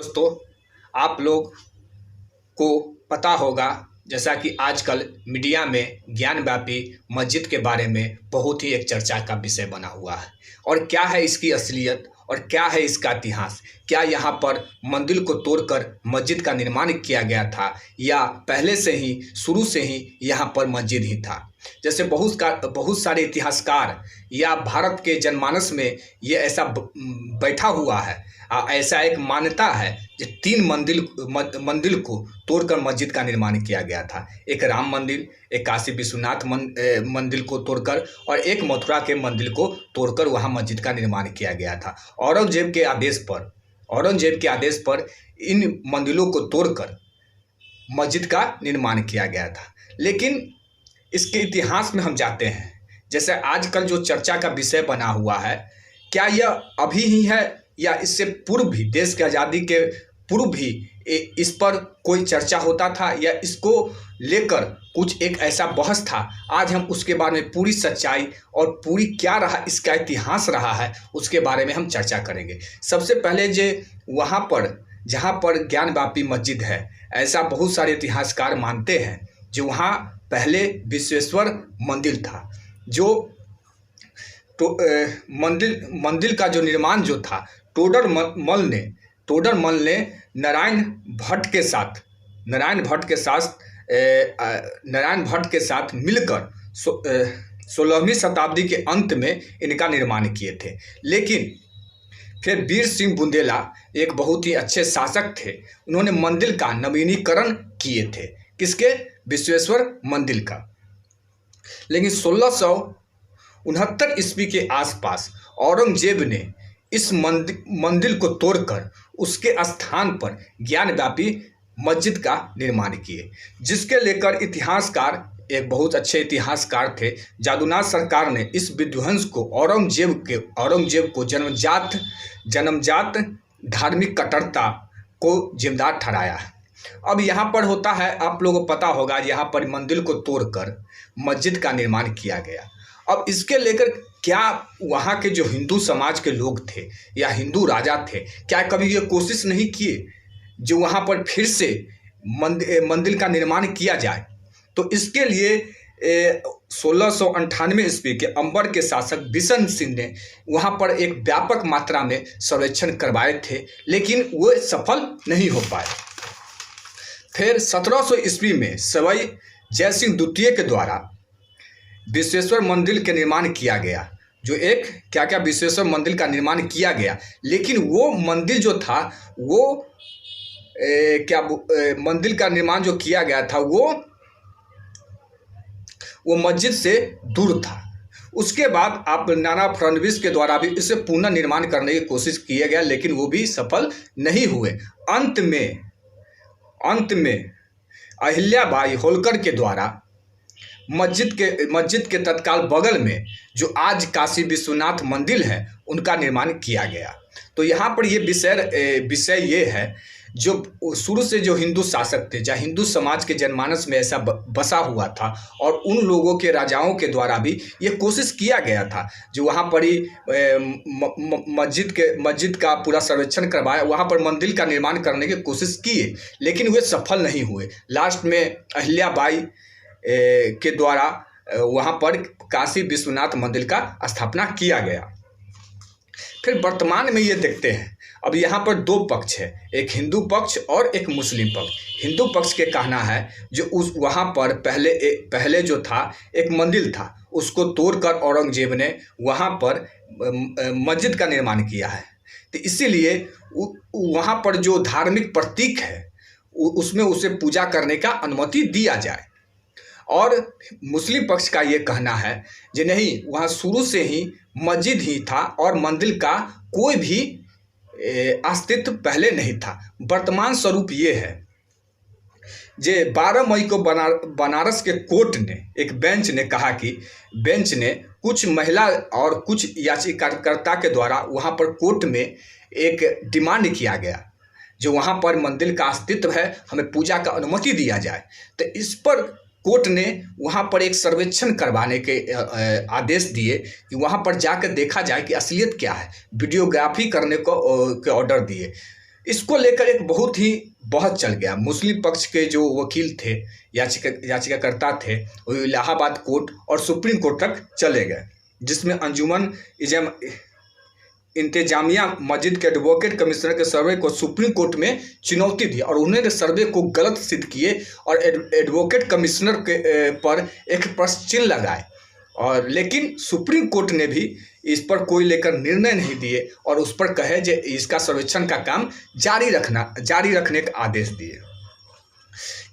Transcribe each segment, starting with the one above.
दोस्तों, आप लोग को पता होगा जैसा कि आजकल मीडिया में ज्ञानव्यापी मस्जिद के बारे में बहुत ही एक चर्चा का विषय बना हुआ है। और क्या है इसकी असलियत और क्या है इसका इतिहास? क्या यहाँ पर मंदिर को तोड़कर मस्जिद का निर्माण किया गया था या पहले से ही शुरू से ही यहाँ पर मस्जिद ही था? जैसे बहुत सारे इतिहासकार या भारत के जनमानस में ये ऐसा बैठा हुआ है, ऐसा एक मान्यता है कि तीन मंदिर को तोड़कर मस्जिद का निर्माण किया गया था। एक राम मंदिर, एक काशी विश्वनाथ मंदिर को तोड़कर और एक मथुरा के मंदिर को तोड़कर वहां मस्जिद का निर्माण किया गया था। औरंगजेब के आदेश पर इन मंदिरों को तोड़कर मस्जिद का निर्माण किया गया था। लेकिन इसके इतिहास में हम जाते हैं, जैसे आजकल जो चर्चा का विषय बना हुआ है, क्या यह अभी ही है या इससे पूर्व भी, देश की आज़ादी के पूर्व भी इस पर कोई चर्चा होता था या इसको लेकर कुछ एक ऐसा बहस था? आज हम उसके बारे में पूरी सच्चाई और पूरी क्या रहा इसका इतिहास रहा है उसके बारे में हम चर्चा करेंगे। सबसे पहले वहाँ पर जहाँ पर ज्ञानव्यापी मस्जिद है, ऐसा बहुत सारे इतिहासकार मानते हैं जो वहाँ पहले विश्वेश्वर मंदिर था। जो तो मंदिर का जो निर्माण जो था टोडर मल ने नारायण भट्ट के साथ मिलकर 16वीं शताब्दी के अंत में इनका निर्माण किए थे। लेकिन फिर वीर सिंह बुंदेला एक बहुत ही अच्छे शासक थे, उन्होंने मंदिर का नवीनीकरण किए थे। किसके? विश्वेश्वर मंदिर का। लेकिन 1669 ईस्वी के आसपास औरंगजेब ने इस मंदिर को तोड़कर उसके स्थान पर ज्ञानव्यापी मस्जिद का निर्माण किए, जिसके लेकर इतिहासकार, एक बहुत अच्छे इतिहासकार थे जादूनाथ सरकार ने इस विध्वंस को औरंगजेब को जन्मजात धार्मिक कट्टरता को जिम्मेदार ठहराया है। अब यहाँ पर होता है, आप लोगों को पता होगा, यहाँ पर मंदिर को तोड़कर मस्जिद का निर्माण किया गया। अब इसके लेकर क्या वहाँ के जो हिंदू समाज के लोग थे या हिंदू राजा थे, क्या कभी ये कोशिश नहीं किए जो वहाँ पर फिर से मंदिर का निर्माण किया जाए? तो इसके लिए 1698 ईस्वी के अंबर के शासक बिशन सिंह ने वहाँ पर एक व्यापक मात्रा में सर्वेक्षण करवाए थे, लेकिन वो सफल नहीं हो पाए। फिर 1700 ईस्वी में सवाई जयसिंह द्वितीय के द्वारा विश्वेश्वर मंदिर के निर्माण किया गया। जो एक क्या विश्वेश्वर मंदिर का निर्माण किया गया, लेकिन वो मंदिर जो था वो मंदिर का निर्माण जो किया गया था वो मस्जिद से दूर था। उसके बाद आप नाना फडणवीस के द्वारा भी इसे पुनर्निर्माण करने की कोशिश किया गया, लेकिन वो भी सफल नहीं हुए। अंत में अहिल्याबाई होलकर के द्वारा मस्जिद के तत्काल बगल में जो आज काशी विश्वनाथ मंदिर है उनका निर्माण किया गया। तो यहाँ पर ये विषय ये है, जो शुरू से जो हिंदू शासक थे, जहाँ हिंदू समाज के जनमानस में ऐसा बसा हुआ था और उन लोगों के राजाओं के द्वारा भी ये कोशिश किया गया था, जो वहाँ पर ही मस्जिद का पूरा सर्वेक्षण करवाया, वहाँ पर मंदिर का निर्माण करने की कोशिश किए, लेकिन वे सफल नहीं हुए। लास्ट में अहिल्याबाई के द्वारा वहाँ पर काशी विश्वनाथ मंदिर का स्थापना किया गया। फिर वर्तमान में ये देखते हैं, अब यहाँ पर दो पक्ष है, एक हिंदू पक्ष और एक मुस्लिम पक्ष। हिंदू पक्ष के कहना है जो वहाँ पर पहले जो था एक मंदिर था, उसको तोड़कर औरंगजेब ने वहाँ पर मस्जिद का निर्माण किया है, तो इसीलिए वहाँ पर जो धार्मिक प्रतीक है उसमें उसे पूजा करने का अनुमति दिया जाए। और मुस्लिम पक्ष का ये कहना है कि नहीं, वहाँ शुरू से ही मस्जिद ही था और मंदिर का कोई भी अस्तित्व पहले नहीं था। वर्तमान स्वरूप ये है जे 12 मई को बनारस के कोर्ट ने, एक बेंच ने कहा कि बेंच ने कुछ महिला और कुछ याचिकाकर्ता के द्वारा वहाँ पर कोर्ट में एक डिमांड किया गया, जो वहाँ पर मंदिर का अस्तित्व है, हमें पूजा का अनुमति दिया जाए। तो इस पर कोर्ट ने वहाँ पर एक सर्वेक्षण करवाने के आदेश दिए कि वहाँ पर जाकर देखा जाए कि असलियत क्या है, वीडियोग्राफी करने को के ऑर्डर दिए। इसको लेकर एक बहुत ही बहस चल गया। मुस्लिम पक्ष के जो वकील थे, याचिकाकर्ता थे, वो इलाहाबाद कोर्ट और सुप्रीम कोर्ट तक चले गए, जिसमें अंजुमन इंतजामिया मस्जिद के एडवोकेट कमिश्नर के सर्वे को सुप्रीम कोर्ट में चुनौती दी और उन्होंने सर्वे को गलत सिद्ध किए और एडवोकेट कमिश्नर के पर एक प्रश्न चिन्ह लगाए। और लेकिन सुप्रीम कोर्ट ने भी इस पर कोई लेकर निर्णय नहीं दिए और उस पर कहे कि इसका सर्वेक्षण का काम जारी रखने का आदेश दिए।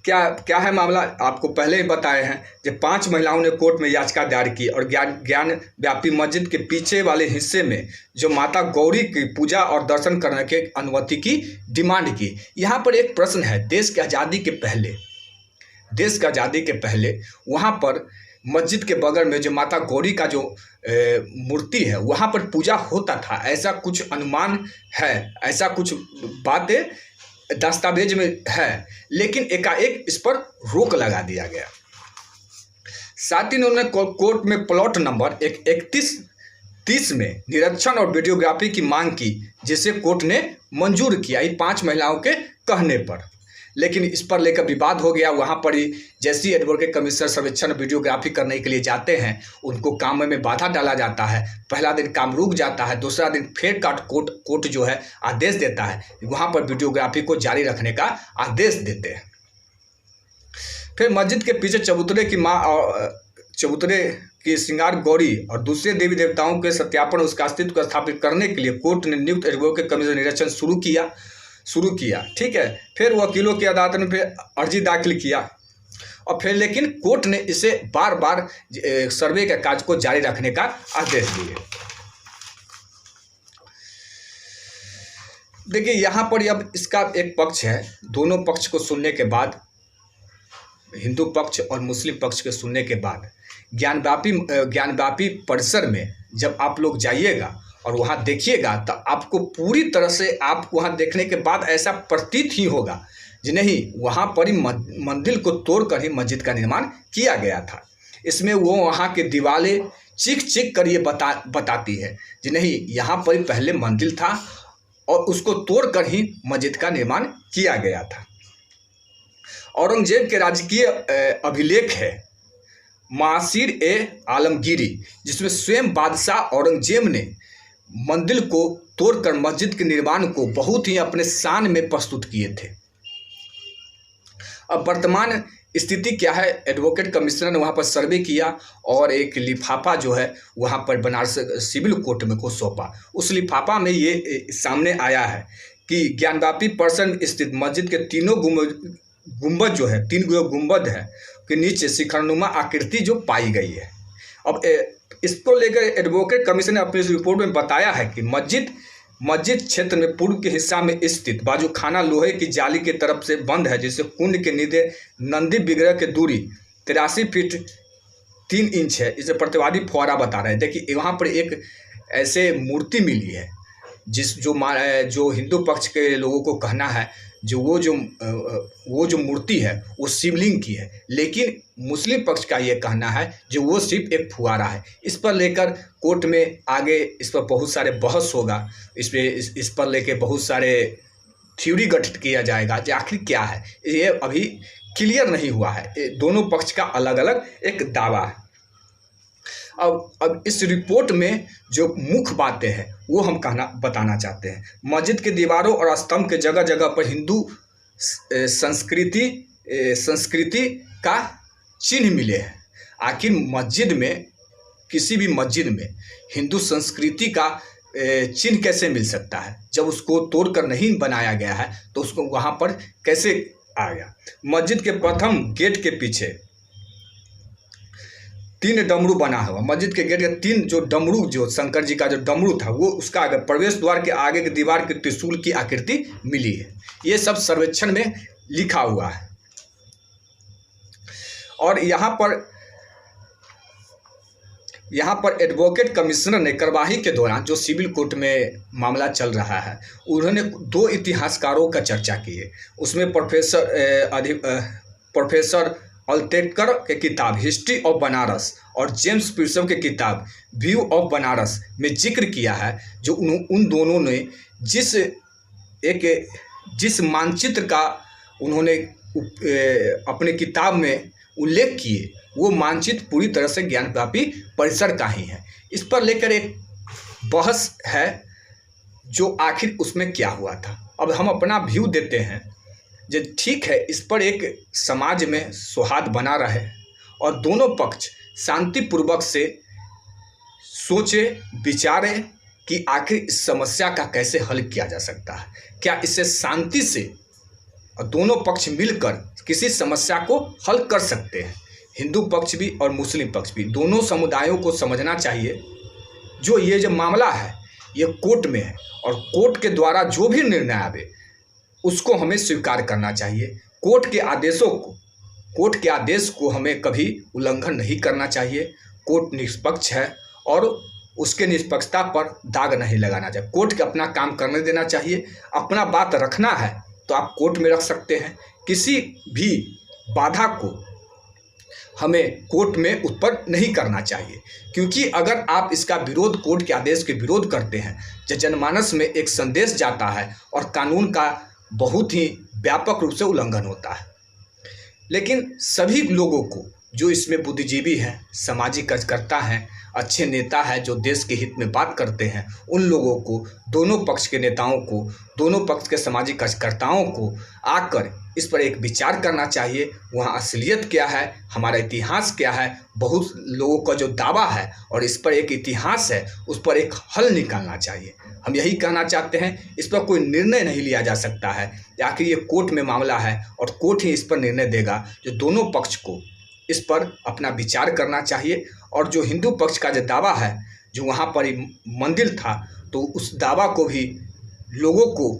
क्या है मामला, आपको पहले ही बताए हैं कि 5 महिलाओं ने कोर्ट में याचिका दायर की और ज्ञान व्यापी मस्जिद के पीछे वाले हिस्से में जो माता गौरी की पूजा और दर्शन करने के अनुमति की डिमांड की। यहाँ पर एक प्रश्न है, देश की आज़ादी के पहले वहाँ पर मस्जिद के बगल में जो माता गौरी का जो मूर्ति है वहाँ पर पूजा होता था, ऐसा कुछ अनुमान है, ऐसा कुछ बातें दस्तावेज में है, लेकिन एकाएक इस पर रोक लगा दिया गया। साथ ही उन्होंने कोर्ट में प्लॉट नंबर 3130 में निरीक्षण और वीडियोग्राफी की मांग की, जिसे कोर्ट ने मंजूर किया 5 महिलाओं के कहने पर। लेकिन इस पर लेकर विवाद हो गया। वहाँ पर ही जैसी एडवोकेट कमिश्नर सर्वेक्षण वीडियोग्राफी करने के लिए जाते हैं, उनको काम में बाधा डाला जाता है। पहला दिन काम रुक जाता है, दूसरा दिन फिर कोर्ट जो है आदेश देता है, वहाँ पर वीडियोग्राफी को जारी रखने का आदेश देते हैं। फिर मस्जिद के पीछे चबूतरे की श्रृंगार गौरी और दूसरे देवी देवताओं के सत्यापन उसका अस्तित्व को स्थापित करने के लिए कोर्ट ने नियुक्त एडवोकेट कमिश्नर निरीक्षण शुरू किया। ठीक है, फिर वकीलों की अदालत ने फिर अर्जी दाखिल किया और फिर लेकिन कोर्ट ने इसे बार बार सर्वे के कार्य को जारी रखने का आदेश दिए। देखिए यहाँ पर अब इसका एक पक्ष है, दोनों पक्ष को सुनने के बाद, हिंदू पक्ष और मुस्लिम पक्ष के सुनने के बाद ज्ञानव्यापी परिसर में जब आप लोग जाइएगा और वहाँ देखिएगा तो आपको पूरी तरह से आपको वहाँ देखने के बाद ऐसा प्रतीत ही होगा जी नहीं, वहाँ पर ही मंदिर को तोड़कर ही मस्जिद का निर्माण किया गया था। इसमें वो वहाँ के दीवारें चीख कर ये बताती है जी नहीं, यहाँ पर ही पहले मंदिर था और उसको तोड़कर ही मस्जिद का निर्माण किया गया था। औरंगजेब के राजकीय अभिलेख है मासीर-ए-आलमगीरी, जिसमें स्वयं बादशाह औरंगजेब ने मंदिर को तोड़कर मस्जिद के निर्माण को बहुत ही अपने शान में प्रस्तुत किए थे। अब वर्तमान स्थिति क्या है, एडवोकेट कमिश्नर ने वहाँ पर सर्वे किया और एक लिफाफा जो है वहाँ पर बनारस सिविल कोर्ट में को सौंपा। उस लिफाफा में ये सामने आया है कि ज्ञानव्यापी परिसर स्थित मस्जिद के तीनों गुंबद जो है, 3 गुंबद है के नीचे शिखरनुमा आकृति जो पाई गई है। अब इसको लेकर एडवोकेट कमीशन ने अपनी रिपोर्ट में बताया है कि मस्जिद क्षेत्र में पूर्व के हिस्सा में स्थित बाजूखाना लोहे की जाली की तरफ से बंद है, जिससे कुंड के नीचे नंदी विग्रह की दूरी 83 फीट 3 इंच है। इसे प्रतिवादी फुहारा बता रहे हैं। देखिए वहाँ पर एक ऐसे मूर्ति मिली है जो हिंदू पक्ष के लोगों को कहना है वो जो मूर्ति है वो शिवलिंग की है, लेकिन मुस्लिम पक्ष का ये कहना है जो वो सिर्फ एक फुहारा है। इस पर लेकर कोर्ट में आगे इस पर बहुत सारे बहस होगा, इस पर लेकर बहुत सारे थ्योरी गठित किया जाएगा जो आखिर क्या है ये अभी क्लियर नहीं हुआ है। दोनों पक्ष का अलग अलग एक दावा है। अब इस रिपोर्ट में जो मुख्य बातें हैं वो हम बताना चाहते हैं। मस्जिद के दीवारों और स्तंभ के जगह जगह पर हिंदू संस्कृति का चिन्ह मिले हैं। आखिर किसी भी मस्जिद में हिंदू संस्कृति का चिन्ह कैसे मिल सकता है? जब उसको तोड़कर नहीं बनाया गया है तो उसको वहाँ पर कैसे आ गया? मस्जिद के प्रथम गेट के पीछे 3 डमरू बना हुआ। मस्जिद के गेट के 3 जो डमरू, जो शंकर जी का जो डमरू था वो उसका आगे प्रवेश द्वार के आगे की दीवार के त्रिशूल की आकृति मिली है। ये सब सर्वेक्षण में लिखा हुआ है। और यहाँ पर एडवोकेट कमिश्नर ने कार्यवाही के दौरान जो सिविल कोर्ट में मामला चल रहा है, उन्होंने 2 इतिहासकारों का चर्चा की है। उसमें प्रोफेसर अल्तेकर के किताब हिस्ट्री ऑफ बनारस और जेम्स पीटरसन के किताब व्यू ऑफ बनारस में जिक्र किया है, जो उन दोनों ने जिस एक जिस मानचित्र का उन्होंने अपने किताब में उल्लेख किए, वो मानचित्र पूरी तरह से ज्ञानव्यापी परिसर का ही है। इस पर लेकर एक बहस है जो आखिर उसमें क्या हुआ था। अब हम अपना व्यू देते हैं। जो ठीक है, इस पर एक समाज में सौहार्द बना रहे और दोनों पक्ष शांतिपूर्वक से सोचे विचारे कि आखिर इस समस्या का कैसे हल किया जा सकता है। क्या इससे शांति से दोनों पक्ष मिलकर किसी समस्या को हल कर सकते हैं। हिंदू पक्ष भी और मुस्लिम पक्ष भी, दोनों समुदायों को समझना चाहिए जो ये जो मामला है ये कोर्ट में है और कोर्ट के द्वारा जो भी निर्णय आवे उसको हमें स्वीकार करना चाहिए। कोर्ट के आदेश को हमें कभी उल्लंघन नहीं करना चाहिए। कोर्ट निष्पक्ष है और उसके निष्पक्षता पर दाग नहीं लगाना चाहिए। कोर्ट के अपना काम करने देना चाहिए। अपना बात रखना है तो आप कोर्ट में रख सकते हैं। किसी भी बाधा को हमें कोर्ट में उत्पन्न नहीं करना चाहिए, क्योंकि अगर आप इसका विरोध, कोर्ट के आदेश के विरोध करते हैं, जनमानस में एक संदेश जाता है और कानून का बहुत ही व्यापक रूप से उल्लंघन होता है। लेकिन सभी लोगों को, जो इसमें बुद्धिजीवी हैं, सामाजिक कार्यकर्ता हैं, अच्छे नेता हैं जो देश के हित में बात करते हैं, उन लोगों को, दोनों पक्ष के नेताओं को, दोनों पक्ष के सामाजिक कार्यकर्ताओं को आकर इस पर एक विचार करना चाहिए। वहाँ असलियत क्या है, हमारा इतिहास क्या है, बहुत लोगों का जो दावा है और इस पर एक इतिहास है, उस पर एक हल निकालना चाहिए। हम यही कहना चाहते हैं। इस पर कोई निर्णय नहीं लिया जा सकता है, आखिर ये कोर्ट में मामला है और कोर्ट ही इस पर निर्णय देगा। जो दोनों पक्ष को इस पर अपना विचार करना चाहिए और जो हिंदू पक्ष का जो दावा है, जो वहाँ पर मंदिर था, तो उस दावा को भी लोगों को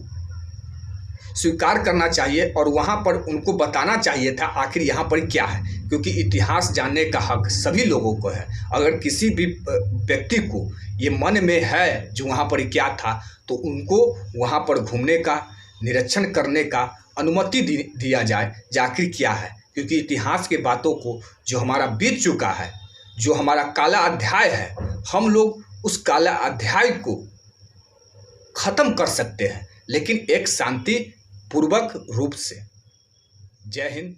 स्वीकार करना चाहिए और वहाँ पर उनको बताना चाहिए था आखिर यहाँ पर क्या है, क्योंकि इतिहास जानने का हक सभी लोगों को है। अगर किसी भी व्यक्ति को ये मन में है जो वहाँ पर क्या था, तो उनको वहाँ पर घूमने का, निरीक्षण करने का अनुमति दिया जाए जो आखिर क्या है, क्योंकि इतिहास के बातों को जो हमारा बीत चुका है, जो हमारा काला अध्याय है, हम लोग उस काला अध्याय को ख़त्म कर सकते हैं, लेकिन एक शांति पूर्वक रूप से। जय हिंद।